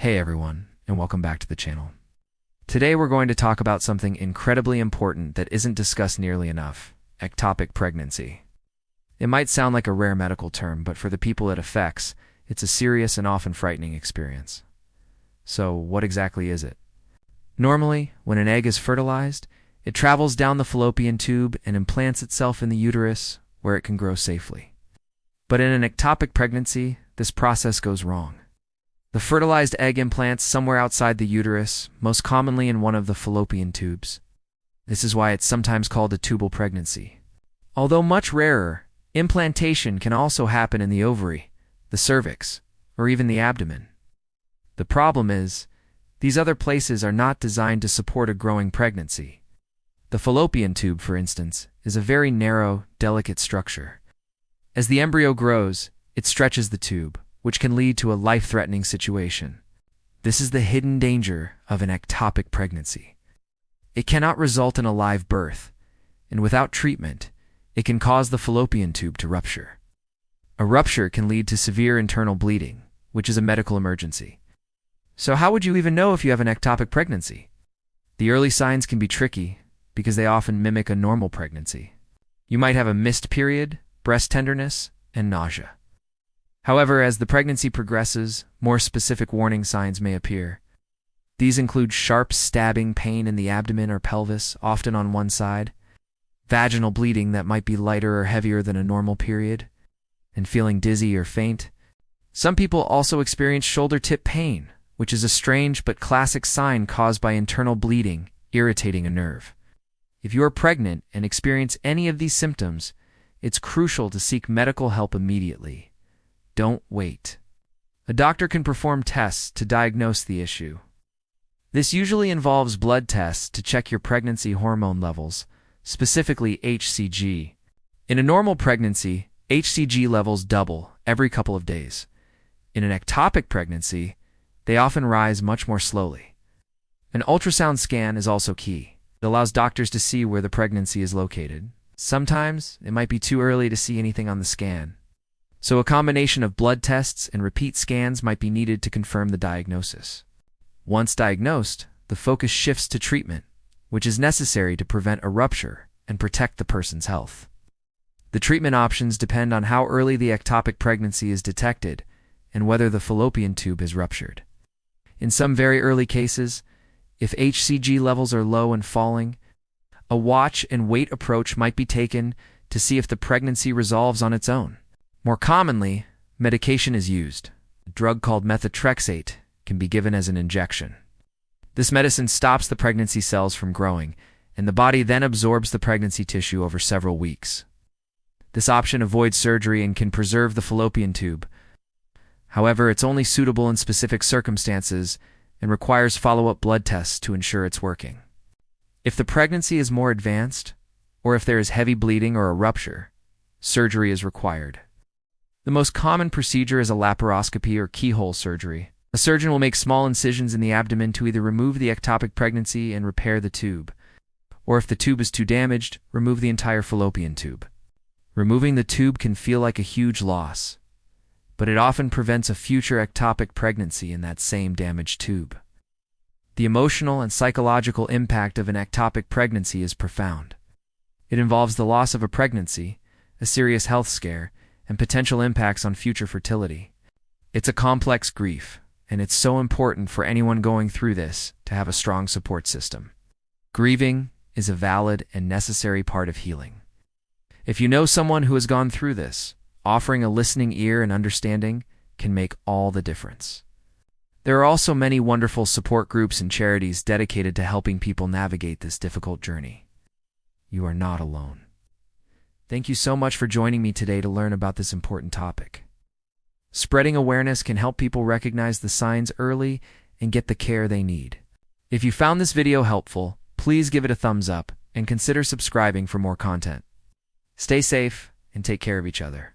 Hey everyone, and welcome back to the channel. Today we're going to talk about something incredibly important that isn't discussed nearly enough: ectopic pregnancy. It might sound like a rare medical term, but for the people it affects, it's a serious and often frightening experience. So, what exactly is it? Normally, when an egg is fertilized, it travels down the fallopian tube and implants itself in the uterus, where it can grow safely. But in an ectopic pregnancy, this process goes wrong. The fertilized egg implants somewhere outside the uterus, most commonly in one of the fallopian tubes. This is why it's sometimes called a tubal pregnancy. Although much rarer, implantation can also happen in the ovary, the cervix, or even the abdomen. The problem is, these other places are not designed to support a growing pregnancy. The fallopian tube, for instance, is a very narrow, delicate structure. As the embryo grows, it stretches the tube, which can lead to a life-threatening situation. This is the hidden danger of an ectopic pregnancy. It cannot result in a live birth, and without treatment, it can cause the fallopian tube to rupture. A rupture can lead to severe internal bleeding, which is a medical emergency. So how would you even know if you have an ectopic pregnancy? The early signs can be tricky because they often mimic a normal pregnancy. You might have a missed period, breast tenderness, and nausea. However, as the pregnancy progresses, more specific warning signs may appear. These include sharp stabbing pain in the abdomen or pelvis, often on one side, vaginal bleeding that might be lighter or heavier than a normal period, and feeling dizzy or faint. Some people also experience shoulder tip pain, which is a strange but classic sign caused by internal bleeding, irritating a nerve. If you are pregnant and experience any of these symptoms, it's crucial to seek medical help immediately. Don't wait. A doctor can perform tests to diagnose the issue. This usually involves blood tests to check your pregnancy hormone levels, specifically HCG. In a normal pregnancy, HCG levels double every couple of days. In an ectopic pregnancy, they often rise much more slowly. An ultrasound scan is also key. It allows doctors to see where the pregnancy is located. Sometimes, it might be too early to see anything on the scan. So a combination of blood tests and repeat scans might be needed to confirm the diagnosis. Once diagnosed, the focus shifts to treatment, which is necessary to prevent a rupture and protect the person's health. The treatment options depend on how early the ectopic pregnancy is detected and whether the fallopian tube is ruptured. In some very early cases, if HCG levels are low and falling, a watch and wait approach might be taken to see if the pregnancy resolves on its own. More commonly, medication is used. A drug called methotrexate can be given as an injection. This medicine stops the pregnancy cells from growing, and the body then absorbs the pregnancy tissue over several weeks. This option avoids surgery and can preserve the fallopian tube. However, it's only suitable in specific circumstances and requires follow-up blood tests to ensure it's working. If the pregnancy is more advanced, or if there is heavy bleeding or a rupture, surgery is required. The most common procedure is a laparoscopy or keyhole surgery. A surgeon will make small incisions in the abdomen to either remove the ectopic pregnancy and repair the tube, or if the tube is too damaged, remove the entire fallopian tube. Removing the tube can feel like a huge loss, but it often prevents a future ectopic pregnancy in that same damaged tube. The emotional and psychological impact of an ectopic pregnancy is profound. It involves the loss of a pregnancy, a serious health scare, and potential impacts on future fertility. It's a complex grief, and it's so important for anyone going through this to have a strong support system. Grieving is a valid and necessary part of healing. If you know someone who has gone through this, offering a listening ear and understanding can make all the difference. There are also many wonderful support groups and charities dedicated to helping people navigate this difficult journey. You are not alone. Thank you so much for joining me today to learn about this important topic. Spreading awareness can help people recognize the signs early and get the care they need. If you found this video helpful, please give it a thumbs up and consider subscribing for more content. Stay safe and take care of each other.